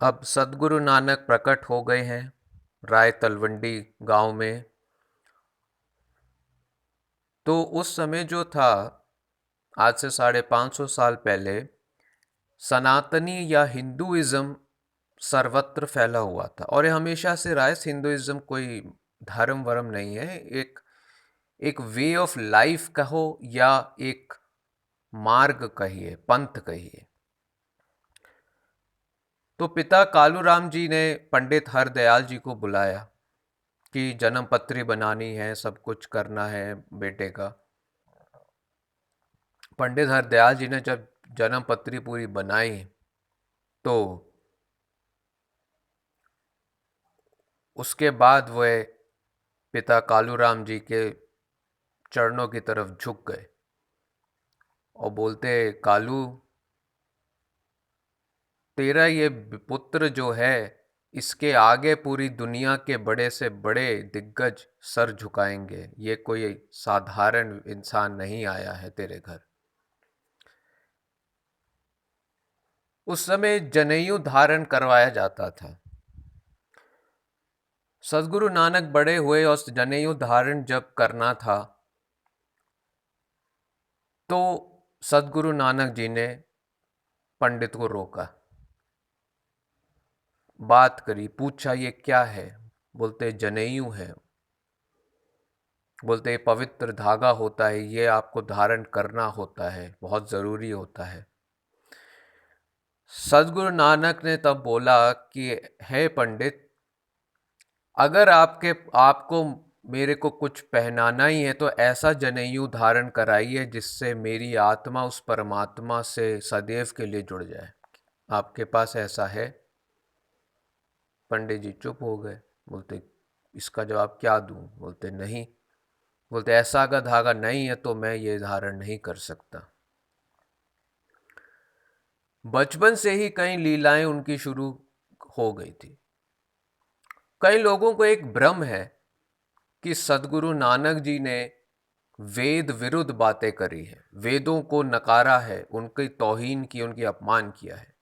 अब सद्गुरु नानक प्रकट हो गए हैं राय तलवंडी गांव में। तो उस समय जो था, आज से 550 साल पहले, सनातनी या हिंदुइज्म सर्वत्र फैला हुआ था। और ये हमेशा से रहा है। हिंदुइज्म कोई धर्म वर्म नहीं है, एक एक वे ऑफ लाइफ कहो या एक मार्ग कहिए, पंथ कहिए। तो पिता कालूराम जी ने पंडित हरदयाल जी को बुलाया कि जन्म पत्री बनानी है, सब कुछ करना है बेटे का। पंडित हरदयाल जी ने जब जन्म पत्री पूरी बनाई तो उसके बाद वह पिता कालूराम जी के चरणों की तरफ झुक गए और बोलते, कालू, तेरा ये पुत्र जो है, इसके आगे पूरी दुनिया के बड़े से बड़े दिग्गज सर झुकाएंगे। ये कोई साधारण इंसान नहीं आया है तेरे घर। उस समय जनेऊ धारण करवाया जाता था। सद्गुरु नानक बड़े हुए और जनेऊ धारण जब करना था तो सद्गुरु नानक जी ने पंडित को रोका, बात करी, पूछा ये क्या है। बोलते जनेऊ है। बोलते ये पवित्र धागा होता है, ये आपको धारण करना होता है, बहुत ज़रूरी होता है। सद्गुरु नानक ने तब बोला कि हे पंडित, अगर आपको मेरे को कुछ पहनाना ही है तो ऐसा जनेऊ धारण कराइए जिससे मेरी आत्मा उस परमात्मा से सदैव के लिए जुड़ जाए। आपके पास ऐसा है? पंडित जी चुप हो गए। बोलते इसका जवाब क्या दूं? बोलते नहीं। बोलते ऐसा अगर धागा नहीं है तो मैं ये धारण नहीं कर सकता। बचपन से ही कई लीलाएं उनकी शुरू हो गई थी। कई लोगों को एक भ्रम है कि सद्गुरु नानक जी ने वेद विरुद्ध बातें करी है, वेदों को नकारा है, उनकी तौहीन की, उनकी अपमान किया है।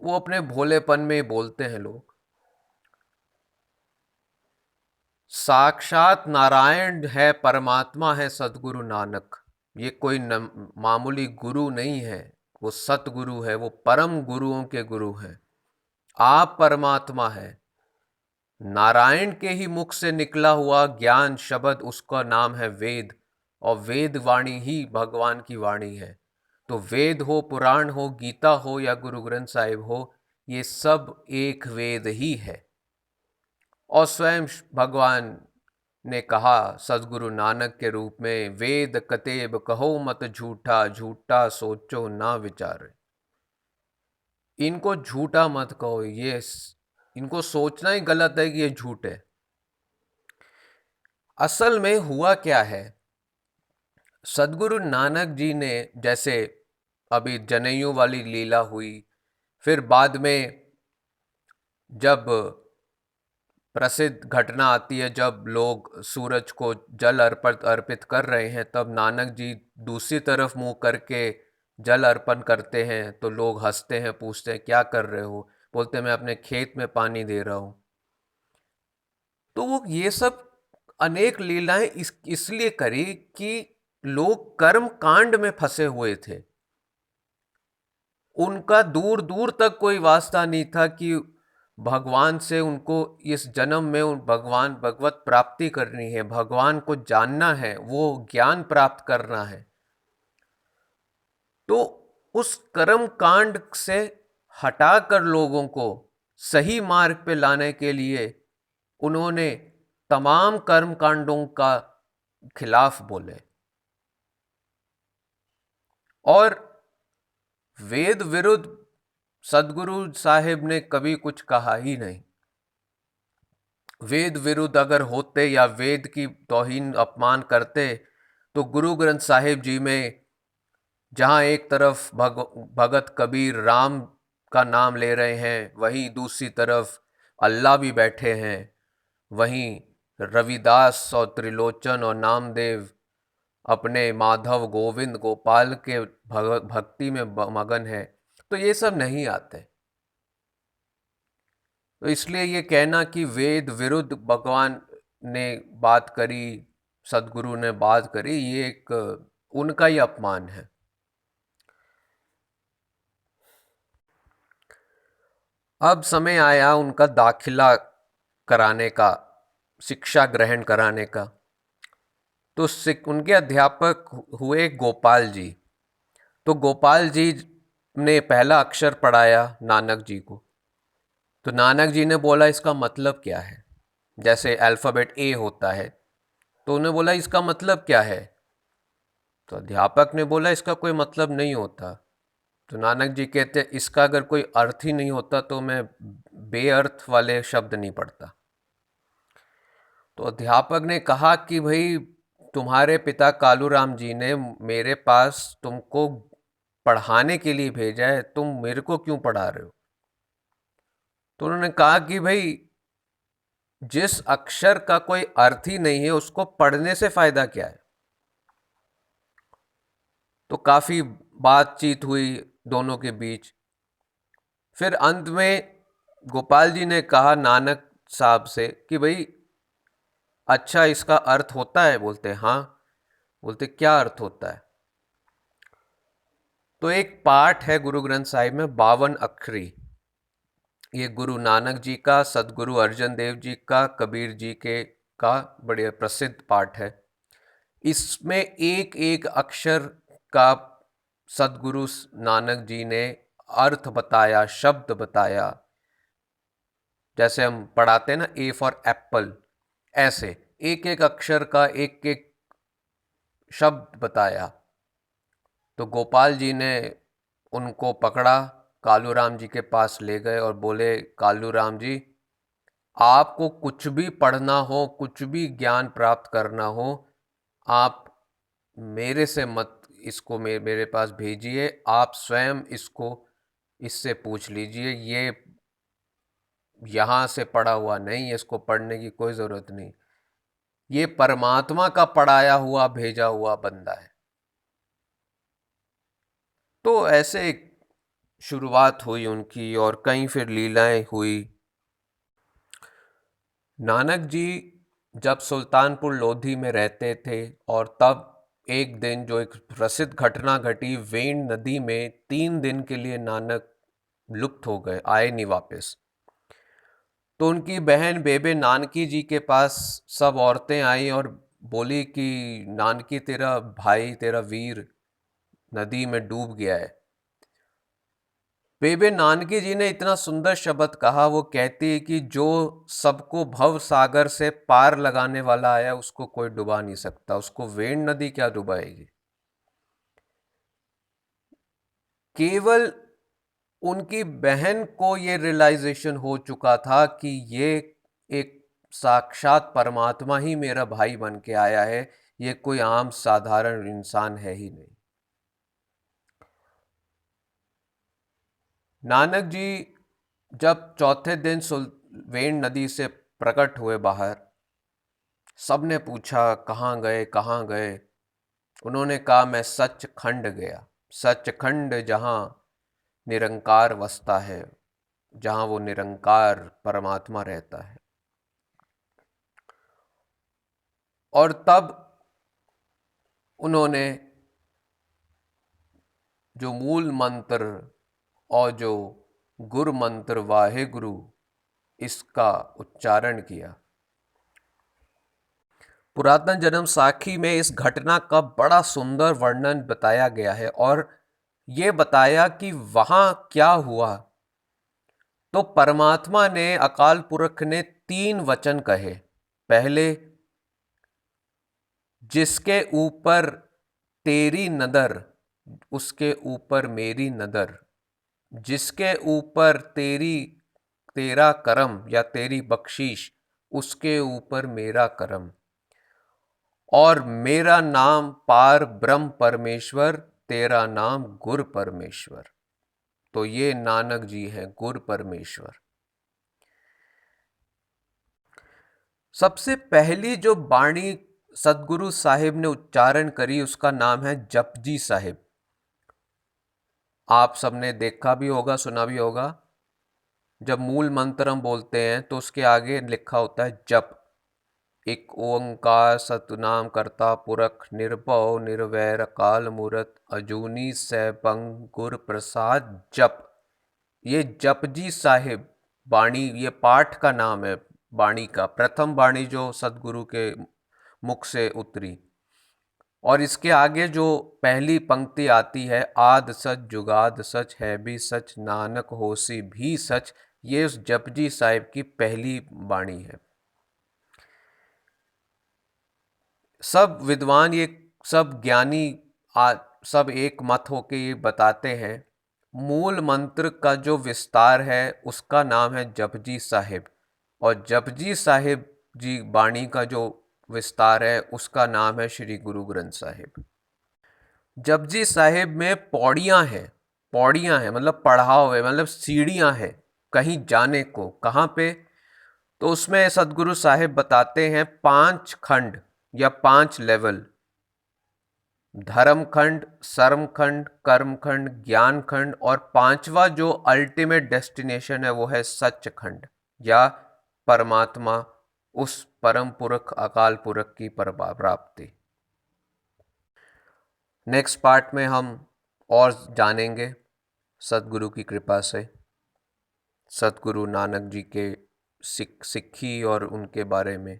वो अपने भोलेपन में बोलते हैं लोग। साक्षात नारायण है, परमात्मा है सद्गुरु नानक। ये कोई मामूली गुरु नहीं है, वो सतगुरु है, वो परम गुरुओं के गुरु हैं। आप परमात्मा है। नारायण के ही मुख से निकला हुआ ज्ञान शब्द, उसका नाम है वेद। और वेद वाणी ही भगवान की वाणी है। तो वेद हो, पुराण हो, गीता हो या गुरु ग्रंथ साहिब हो, ये सब एक वेद ही है। और स्वयं भगवान ने कहा सद्गुरु नानक के रूप में, वेद कतेब कहो मत झूठा, झूठा सोचो ना विचारे। इनको झूठा मत कहो, ये इनको सोचना ही गलत है कि ये झूठ है। असल में हुआ क्या है, सद्गुरु नानक जी ने, जैसे अभी जनेऊ वाली लीला हुई, फिर बाद में जब प्रसिद्ध घटना आती है, जब लोग सूरज को जल अर्पित कर रहे हैं, तब नानक जी दूसरी तरफ मुंह करके जल अर्पण करते हैं तो लोग हंसते हैं, पूछते हैं क्या कर रहे हो? बोलते मैं अपने खेत में पानी दे रहा हूं। तो वो ये सब अनेक लीलाएं इसलिए करी कि लोग कर्म कांड में फंसे हुए थे। उनका दूर दूर तक कोई वास्ता नहीं था कि भगवान से उनको इस जन्म में उन भगवान भगवत प्राप्ति करनी है, भगवान को जानना है, वो ज्ञान प्राप्त करना है। तो उस कर्म कांड से हटाकर लोगों को सही मार्ग पे लाने के लिए उन्होंने तमाम कर्म कांडों का खिलाफ बोले। और वेद विरुद्ध सदगुरु साहिब ने कभी कुछ कहा ही नहीं। वेद विरुद्ध अगर होते या वेद की तौहीन अपमान करते तो गुरु ग्रंथ साहिब जी में, जहां एक तरफ भगत कबीर राम का नाम ले रहे हैं, वहीं दूसरी तरफ अल्लाह भी बैठे हैं, वहीं रविदास और त्रिलोचन और नामदेव अपने माधव गोविंद गोपाल के भक्ति में मगन है। तो ये सब नहीं आते। तो इसलिए ये कहना कि वेद विरुद्ध भगवान ने बात करी, सदगुरु ने बात करी, ये एक उनका ही अपमान है। अब समय आया उनका दाखिला कराने का, शिक्षा ग्रहण कराने का। तो उनके अध्यापक हुए गोपाल जी। तो गोपाल जी ने पहला अक्षर पढ़ाया नानक जी को। तो नानक जी ने बोला इसका मतलब क्या है, जैसे अल्फ़ाबेट ए होता है, तो उन्हें बोला इसका मतलब क्या है। तो अध्यापक ने बोला इसका कोई मतलब नहीं होता। तो नानक जी कहते इसका अगर कोई अर्थ ही नहीं होता तो मैं बेअर्थ वाले शब्द नहीं पढ़ता। तो अध्यापक ने कहा कि भाई तुम्हारे पिता कालूराम जी ने मेरे पास तुमको पढ़ाने के लिए भेजा है, तुम मेरे को क्यों पढ़ा रहे हो। तो उन्होंने कहा कि भाई जिस अक्षर का कोई अर्थ ही नहीं है उसको पढ़ने से फायदा क्या है। तो काफी बातचीत हुई दोनों के बीच। फिर अंत में गोपाल जी ने कहा नानक साहब से कि भाई अच्छा इसका अर्थ होता है। बोलते हाँ। बोलते क्या अर्थ होता है। तो एक पाठ है गुरु ग्रंथ साहिब में 52 अक्षरी। ये गुरु नानक जी का, सदगुरु अर्जन देव जी का, कबीर जी के का बड़े प्रसिद्ध पाठ है। इसमें एक एक अक्षर का सदगुरु नानक जी ने अर्थ बताया, शब्द बताया। जैसे हम पढ़ाते हैं ना ए फॉर एप्पल, ऐसे एक एक अक्षर का एक एक शब्द बताया। तो गोपाल जी ने उनको पकड़ा, कालूराम जी के पास ले गए और बोले कालूराम जी आपको कुछ भी पढ़ना हो, कुछ भी ज्ञान प्राप्त करना हो, आप मेरे से मत इसको मेरे पास भेजिए, आप स्वयं इसको इससे पूछ लीजिए। ये यहाँ से पढ़ा हुआ नहीं है, इसको पढ़ने की कोई ज़रूरत नहीं। ये परमात्मा का पढ़ाया हुआ भेजा हुआ बंदा है। तो ऐसे शुरुआत हुई उनकी और कई फिर लीलाएं हुई। नानक जी जब सुल्तानपुर लोधी में रहते थे और तब एक दिन जो एक प्रसिद्ध घटना घटी, वेण नदी में 3 दिन के लिए नानक लुप्त हो गए, आए नहीं वापस। तो उनकी बहन बेबे नानकी जी के पास सब औरतें आई और बोली कि नानकी तेरा भाई, तेरा वीर नदी में डूब गया है। बेबे नानकी जी ने इतना सुंदर शब्द कहा, वो कहती है कि जो सबको भव सागर से पार लगाने वाला आया उसको कोई डुबा नहीं सकता, उसको वेण नदी क्या डुबाएगी। केवल उनकी बहन को ये रियलाइजेशन हो चुका था कि ये एक साक्षात परमात्मा ही मेरा भाई बन के आया है, ये कोई आम साधारण इंसान है ही नहीं। नानक जी जब चौथे दिन वेण नदी से प्रकट हुए बाहर, सबने पूछा कहाँ गए कहाँ गए। उन्होंने कहा मैं सचखंड गया, सचखंड जहाँ निरंकार वसता है, जहाँ वो निरंकार परमात्मा रहता है। और तब उन्होंने जो मूल मंत्र और जो गुरु मंत्र वाहे गुरु, इसका उच्चारण किया। पुरातन जन्म साखी में इस घटना का बड़ा सुंदर वर्णन बताया गया है और ये बताया कि वहां क्या हुआ। तो परमात्मा ने, अकाल पुरख ने 3 वचन कहे। पहले, जिसके ऊपर तेरी नदर उसके ऊपर मेरी नदर, जिसके ऊपर तेरा करम या तेरी बख्शीश उसके ऊपर मेरा करम, और मेरा नाम पार ब्रह्म परमेश्वर, तेरा नाम गुर परमेश्वर। तो ये नानक जी हैं, गुर परमेश्वर। सबसे पहली जो बाणी सदगुरु साहिब ने उच्चारण करी उसका नाम है जपजी साहिब। आप सबने देखा भी होगा, सुना भी होगा। जब मूल मंत्र हम बोलते हैं तो उसके आगे लिखा होता है जप। एक ओंकार सतनाम करता पुरख निर्भव निर्वैर अकाल मूरत अजूनी सैभं गुर प्रसाद जप। ये जपजी साहिब बाणी, ये पाठ का नाम है। बाणी का प्रथम बाणी जो सदगुरु के मुख से उतरी। और इसके आगे जो पहली पंक्ति आती है, आद सच जुगाद सच है भी सच नानक होसी भी सच, ये उस जपजी साहिब की पहली बाणी है। सब विद्वान, ये सब ज्ञानी सब एक मत होके ये बताते हैं, मूल मंत्र का जो विस्तार है उसका नाम है जपजी साहिब, और जपजी साहिब जी बाणी का जो विस्तार है उसका नाम है श्री गुरु ग्रंथ साहिब। जपजी साहिब में पौड़ियां हैं मतलब पढ़ाव है, मतलब सीढ़ियां हैं कहीं जाने को। कहाँ पे? तो उसमें सदगुरु साहिब बताते हैं 5 खंड या 5 लेवल, धर्म खंड, सर्म खंड, कर्म खंड, ज्ञान खंड, और 5वां जो अल्टीमेट डेस्टिनेशन है वो है सच खंड या परमात्मा, उस परम पुरख अकाल पुरख की प्राप्ति। नेक्स्ट पार्ट में हम और जानेंगे सदगुरु की कृपा से सतगुरु नानक जी के सिक्खी और उनके बारे में।